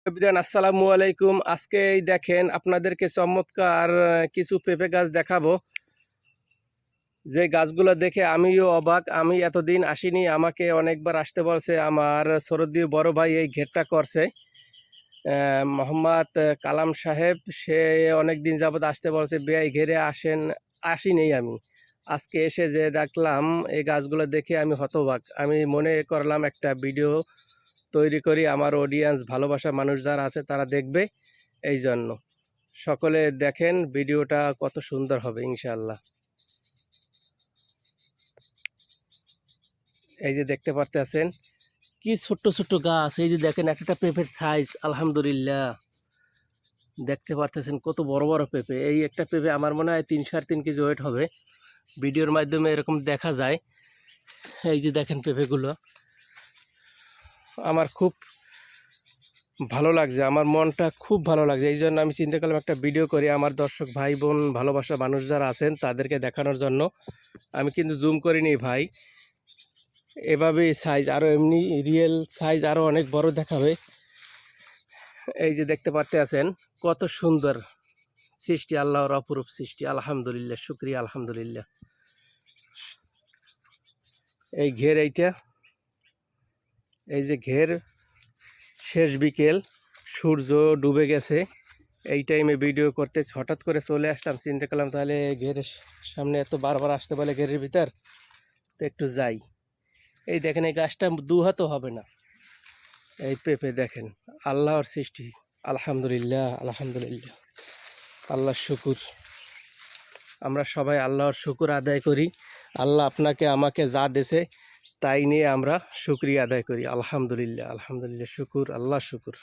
Everyone আসসালামু আলাইকুম। আজকে এই দেখেন আপনাদেরকে চমৎকার কিছু পেঁপে গাছ দেখাবো, যে গাছগুলো দেখে আমিও অবাক। আমি এতদিন আসিনি, আমাকে অনেকবার আসতে বলছে। আমার সরদি বড় ভাই এই ঘেরটা করছে, মোহাম্মদ কালাম সাহেব, সে অনেক দিন যাবত আসতে বলছে, বেয়াই ঘেরে আসেন। আসিনি আমি, আজকে এসে যে দেখলাম এই গাছগুলো দেখে আমি হতবাক। আমি মনে করলাম একটা ভিডিও তৈরি করি, আমার অডিয়েন্স ভালোবাসা মানুষ যারা আছে তারা দেখবে, এই জন্য। সকলে দেখেন ভিডিওটা, কত সুন্দর হবে ইনশাআল্লাহ। এই যে দেখতে পারতেছেন কি ছোট্ট ছোট্ট গাছ, এই যে দেখেন একটা পেঁপের সাইজ, আলহামদুলিল্লাহ। দেখতে পারতেছেন কত বড় বড় পেঁপে। এই একটা পেঁপে আমার মনে হয় 3-3.5 কেজি ওয়েট হবে, ভিডিওর মাধ্যমে এরকম দেখা যায়। এই যে দেখেন পেঁপেগুলো, আমার খুব ভালো লাগছে, আমার মনটা খুব ভালো লাগছে। এই জন্য আমি চিন্তা করলাম একটা ভিডিও করি, আমার দর্শক ভাই বোন ভালোবাসা মানুষ যারা আছেন তাদেরকে দেখানোর জন্য। আমি কিন্তু জুম করিনি ভাই, এভাবেই সাইজ আরও এমনি রিয়েল সাইজ আরও অনেক বড় দেখাবে। এই যে দেখতে পারতে আছেন কত সুন্দর সৃষ্টি, আল্লাহর অপরূপ সৃষ্টি, আলহামদুলিল্লাহ, শুকরিয়া আলহামদুলিল্লাহ। এই ঘের, এইটা এই যে ঘের, শেষ বিকেল, সূর্য ডুবে গেছে, এই টাইমে ভিডিও করতে হঠাৎ করে চলে আসলাম। চিন্তা করলাম তাহলে ঘেরের সামনে এত বারবার আসতে বলে ঘেরের ভিতর, তো একটু যাই। এই দেখেন এই গাছটা দু হাতও হবে না। এই পেঁপে দেখেন, আল্লাহর সৃষ্টি, আলহামদুলিল্লাহ আলহামদুলিল্লাহ, আল্লাহর শুকুর। আমরা সবাই আল্লাহর শুকুর আদায় করি। আল্লাহ আপনাকে আমাকে যা দেছে তাই নিয়ে আমরা শুকরিয়া আদায় করি। আলহামদুলিল্লাহ আলহামদুলিল্লাহ, শুকুর, আল্লাহ শুকুর।